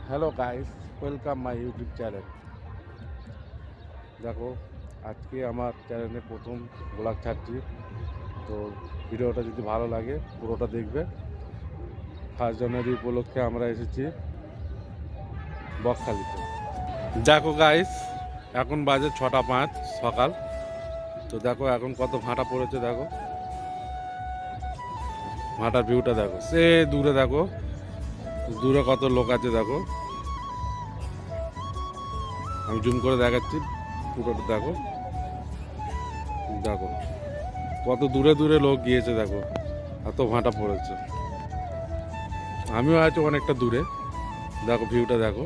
Hello guys, welcome my YouTube channel. দেখো, আজকে আমার চ্যানেলে প্রথম ব্লগ ছাড়ছি। তো ভিডিওটা যদি ভালো লাগে পুরোটা দেখবে। 1 জানুয়ারি উপলক্ষে আমরা এসেছি বকখালিতে। দেখো গাইস, এখন বাজে 6টা 5 সকাল। তো দেখো এখন কত ভাঁটা পড়েছে, দেখো ভাঁটার ভিউটা দেখো। সে দূরে দেখো, দূরে কত লোক আছে দেখো। আমি জুম করে দেখাচ্ছি, পুরোটা দেখো। দেখো কত দূরে দূরে লোক গিয়েছে, দেখো এত ভাঁটা পড়েছে। আমিও আছি অনেকটা দূরে, দেখো ভিউটা দেখো।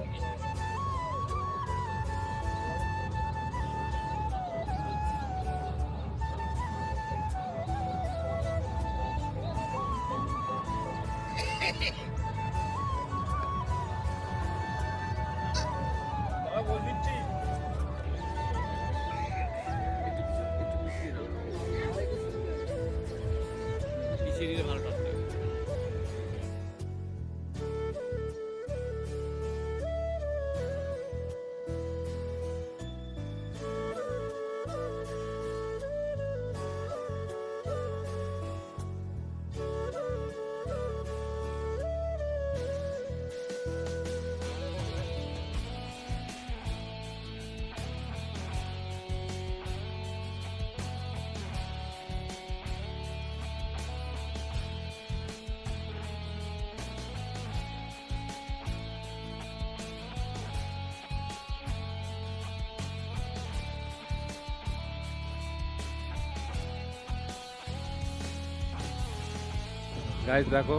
গাইস দেখো,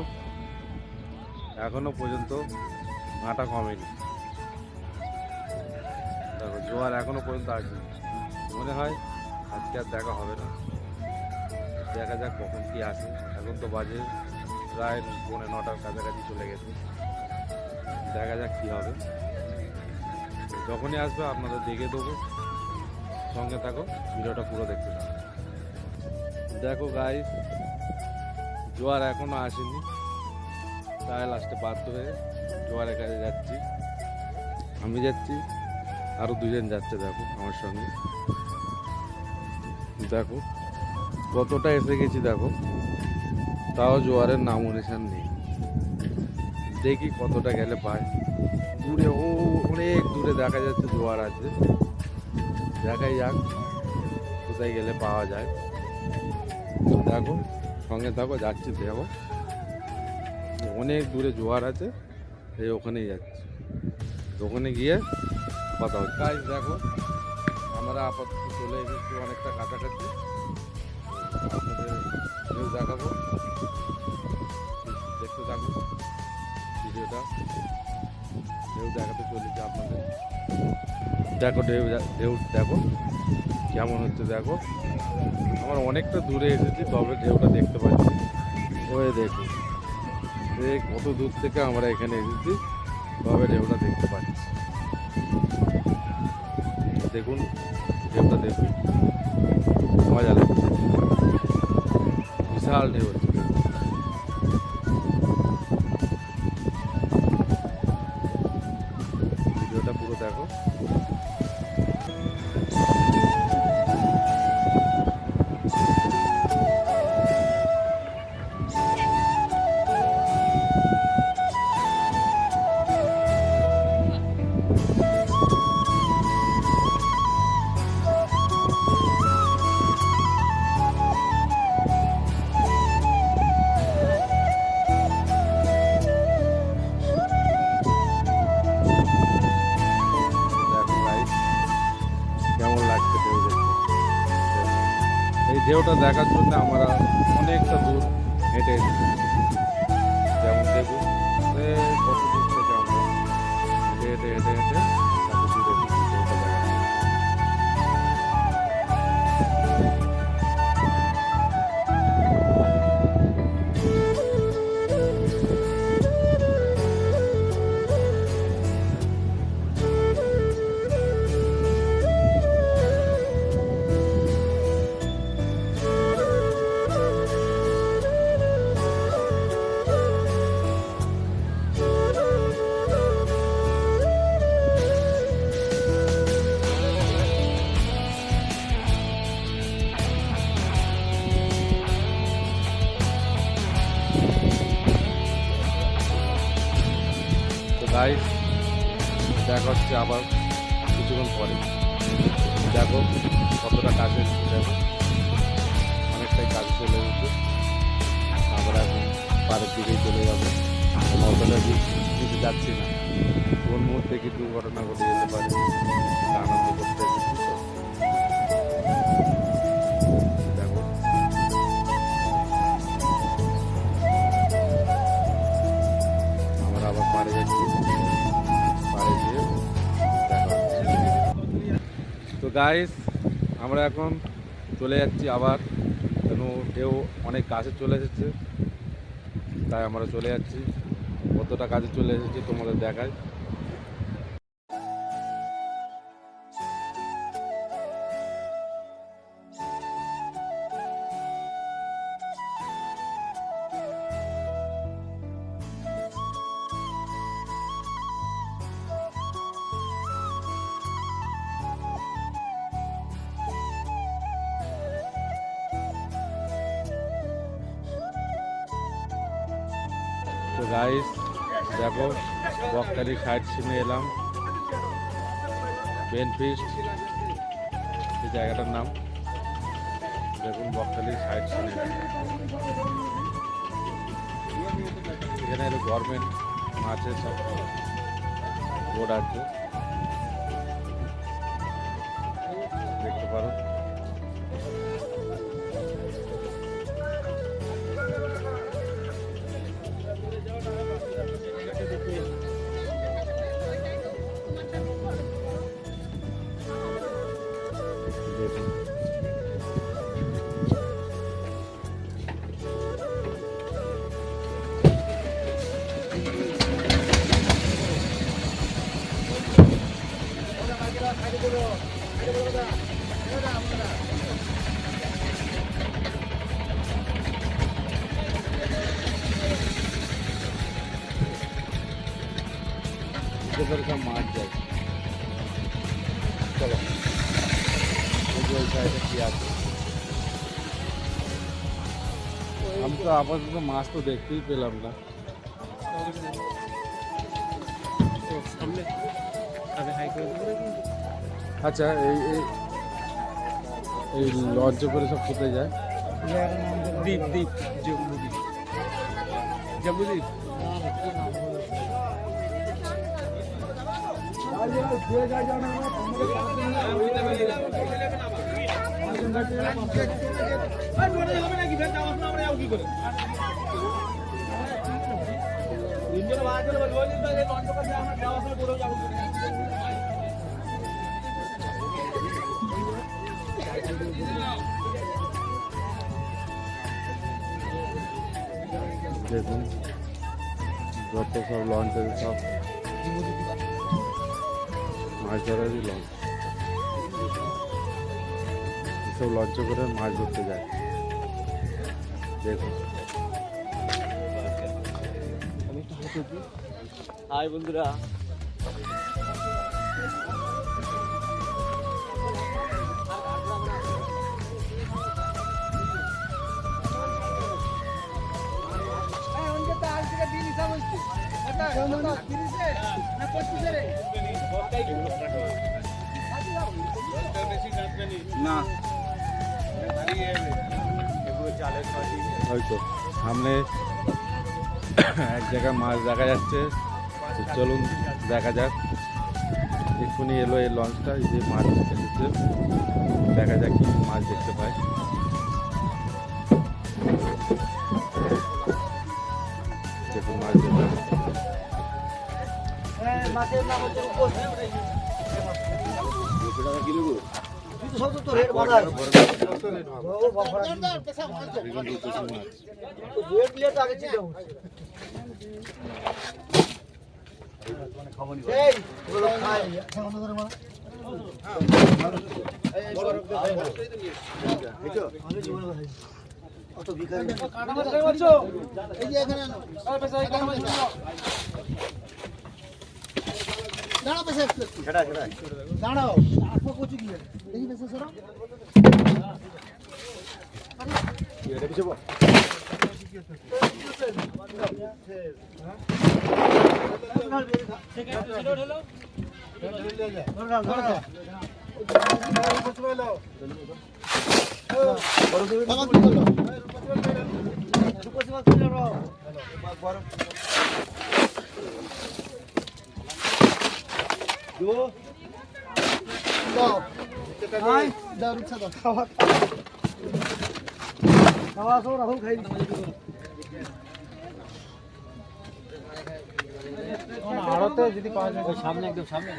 এখনো পর্যন্ত ভাঁটা কমেনি। দেখো জোয়ার এখনো পর্যন্ত আসেনি। মনে হয় আজকে আর দেখা হবে না। দেখা যাক কখন কি আসে। এখন তো বাজে প্রায় 9:30-9টার কাছাকাছি চলে গেছে। দেখা যাক কি হবে। যখনই আসবে আপনাদের দেখে দেবো, সঙ্গে থাকো, ভিডিওটা পুরো দেখতে থাকো। দেখো গাইস, জোয়ার এখনো আসেনি, তাই লাস্টে বাধ্য হয়ে জোয়ারের কাছে যাচ্ছি। আমি যাচ্ছি, আরো 2জন যাচ্ছে দেখো আমার সঙ্গে। দেখো কতটা এসে গেছি দেখো, তাও জোয়ারের নাম নিশান নেই। দেখি কতটা গেলে পাই। দূরে অনেক দূরে দেখা যাচ্ছে জোয়ার আছে। দেখাই যাক কোথায় গেলে পাওয়া যায়। দেখো সঙ্গে থাকো, যাচ্ছি দেখো অনেক দূরে জোয়ার আছে। এই ওখানেই যাচ্ছি, ওখানে গিয়ে কথা হচ্ছে। গাইস দেখো, আমরা আপাতত চলে এসেছি অনেকটা কাছাকাছি। আপনাদের ঢেউ দেখাবো, দেখতে থাকুন ভিডিওটা। ঢেউ দেখাতে চলেছে আপনাদের। দেখো ঢেউ ঢেউ দেখো কেমন হচ্ছে। দেখো আমরা অনেকটা দূরে এসেছি, তবে ঢেউটা দেখতে পাচ্ছি। ওই দেখুন, কত দূর থেকে আমরা এখানে এসেছি, তবে ঢেউটা দেখতে পাচ্ছি। দেখুন ঢেউটা দেখুন, মজা লাগছে। বিশাল ঢেউ হচ্ছে। ভিডিওটা পুরো দেখো। কেমন লাগছে ঢেউ দেখতে। এই ঢেউটা দেখার জন্য আমরা অনেকটা দূর হেঁটে এসেছি। যেমন দেখুন কত দূর থেকে আমরা হেঁটে হেঁটে হেঁটে হেঁটে এত দূরে এসেছি ঢেউটা দেখার জন্য। গাইস দেখা হচ্ছে আবার কিছুক্ষণ পরে। দেখো কতটা কাছে, দেখো অনেকটাই কাছে চলে এসেছে। আমরা এখন পাড়ের দিকেই চলে যাবো। অতটা কিছু যাচ্ছি না, কোন মুহূর্তে কি দুর্ঘটনা ঘটে যেতে পারে, আনন্দ করতে এসেছি তো। দেখো আমরা আবার পাড়ে যাচ্ছি, পাড়ে গিয়ে দেখা হচ্ছে। তো গাইস আমরা এখন চলে যাচ্ছি আবার, কেন ঢেউ অনেক কাছে চলে এসেছে, তাই আমরা চলে যাচ্ছি। কতটা কাছে চলে এসেছে তোমাদের দেখায়। তো গাইস দেখো বকখালি সাইড সিনে এলাম, বেনফিস্ট এই জায়গাটার নাম। দেখুন বকখালি সাইড সিনে, এখানে গভর্নমেন্ট মাছের সব বোর্ড আছে, দেখতে পারো। সব মাছ যায়, চলো ওই সাইডে কি আছে। আমি তো আপাতত মাছ তো দেখতেই পেলাম না। আচ্ছা এই এই লঞ্চে করে সব কোথায় যায়? দ্বীপ দ্বীপ জম্বুদ্বীপ, জম্বুদ্বীপ। দেখুন যত সব লঞ্চ আছে সব মাছ ধরারই লঞ্চ, এসব লঞ্চে করে মাছ ধরতে যায়। দেখুন হাই বন্ধুরা, না হয়তো সামনে এক জায়গায় মাছ দেখা যাচ্ছে, চলুন দেখা যাক। এক্ষুনি এলো এই লঞ্চটা, এই যে মাছ এসেছে, দেখা যাক কি মাছ দেখতে পাই। দেখুন মাছ দেখতে মাছের নাম হচ্ছে রূপোস। 200 টাকা কিলো গো। তুই তো সব তো রেট বাড়া। ও বাবা। তো রেট নিয়ে তো আগে ছিল। এই ওগুলো খাই। আচ্ছা কত করে মারা? এই বরফ দে ভাই। এইতো আমি জীবন ভাই। অত ভিখারি। কাটা মাছ খাইছো? এই যে এখানে আনো। আর পয়সা এই কাটা মাছ নাও। দাঁড়াও পেছে ছড়া ছড়া দাঁড়াও আপু কোচি কি দেখি পেছে সরো কি এটা পিছে বল রাহুল খাই আড়তে যদি পাওয়া যায় সামনে একদম সামনে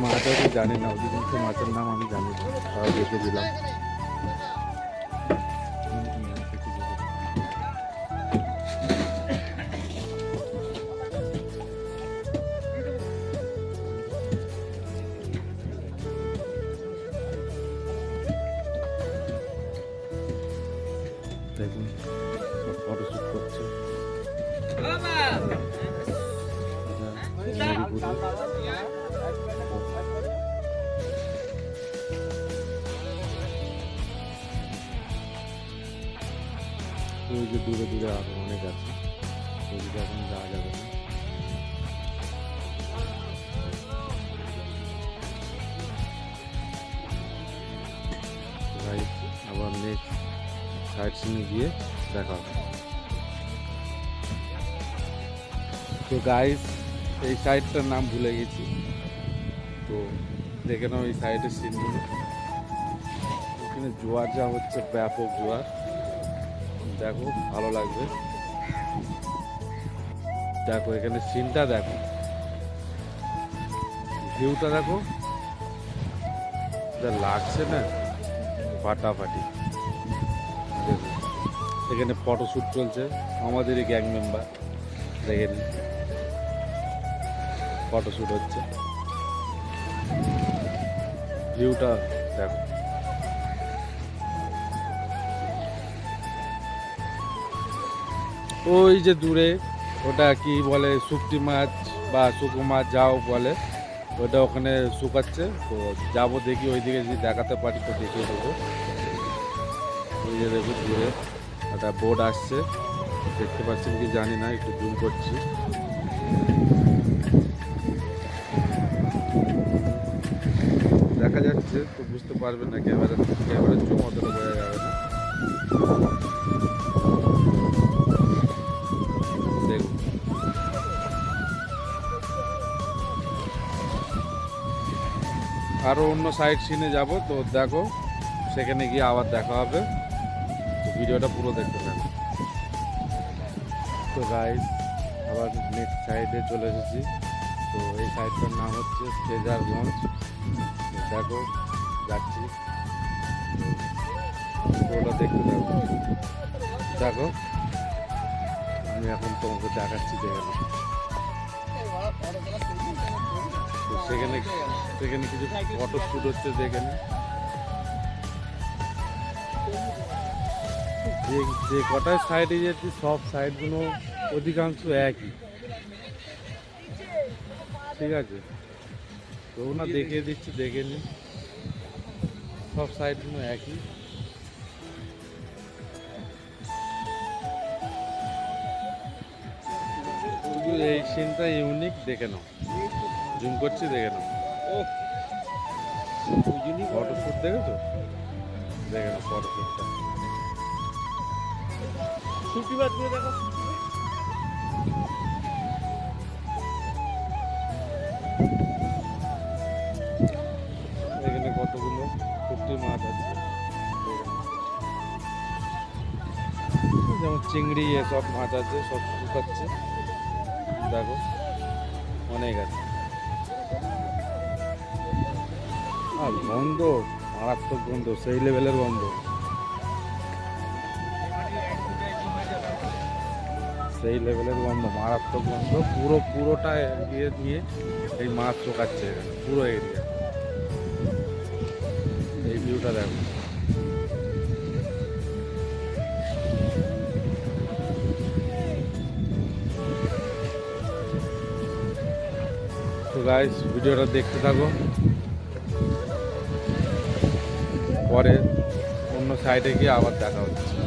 মাছ আছে জানি না, অধিকাংশ মাছের নাম আমি জানি না, তাও দেখে দিলাম। দেখুন ফটোশুট করছে। ওই যে দূরে দূরে আরো অনেক আছে, ওইদিকে এখন যাওয়া যাবে না। আবার নেক্সট সাইড সিনে গিয়ে দেখা হবে। তো গাইস, এই সাইডটার নাম ভুলে গেছি, তো দেখে নাও এই সাইডের সিনগুলো। এখানে জোয়ার যা হচ্ছে, ব্যাপক জোয়ার, দেখো ভালো লাগবে। দেখো এখানে সিনটা দেখো, ভিউটা দেখো, যা লাগছে না ফাটাফাটি। এখানে ফটোশুট চলছে, আমাদেরই গ্যাং মেম্বার, দেখে নিন ফটোশুট হচ্ছে, ভিউটা দেখো। ওই যে দূরে ওটা কি বলে, শুকটি মাছ বা শুকো মাছ যাও বলে, ওটা ওখানে শুকাচ্ছে। তো যাবো দেখি, ওইদিকে যদি দেখাতে পারি তো দেখিয়ে দেবো। ওই যে দেখো দূরে একটা বোট আসছে, দেখতে পাচ্ছেন কি জানি না, একটু জুম করছি। দেখা যাচ্ছে তো বুঝতে পারবেন না, ক্যামেরা জুম অতটা বোঝা যাবে না। দেখুন আরো অন্য সাইড সিনে যাব, তো দেখো সেখানে গিয়ে আবার দেখা হবে। তো ভিডিওটা পুরো দেখতে থাকো। তো গাইস, আবার নেক্সট সাইডে চলে এসেছি। তো এই সাইডটার নাম হচ্ছে ফ্রেজারগঞ্জ। দেখো যাচ্ছি, ওটা দেখতে থাকো। দেখো আমি এখন তোমাকে দেখাচ্ছি, দেখে তো সেখানে কিছু ফটো শুট হচ্ছে, দেখে যে যে কটায় সাইডে যাচ্ছি সব সাইডগুলো অধিকাংশ একই, ঠিক আছে? তো না দেখিয়ে দিচ্ছি, দেখে নিন, সব সাইডগুলো একই। শুধু এই সিনটা ইউনিক, দেখে নাও, জুম করছি, দেখে নাও। ফটোশ্যুট দেখেছো? দেখে নাও ফটোশ্যুটটা। এখানে কতগুলো পুঁটি মাছ আছে, যেমন চিংড়ি এসব মাছ আছে, সব শুকাচ্ছে, দেখো অনেক আছে। আর গন্ধ, মারাত্মক গন্ধ, সেই লেভেলের গন্ধ, সেই লেভেলের গন্ধ, মারাত্মক গন্ধ। পুরোটা দিয়ে দিয়ে এই মাছ চোকাচ্ছে এখানে, পুরো এরিয়া। এই ভিউটা দেখো। তো গাইস, ভিডিওটা দেখতে থাকো, পরে অন্য সাইডে গিয়ে আবার দেখা হচ্ছে।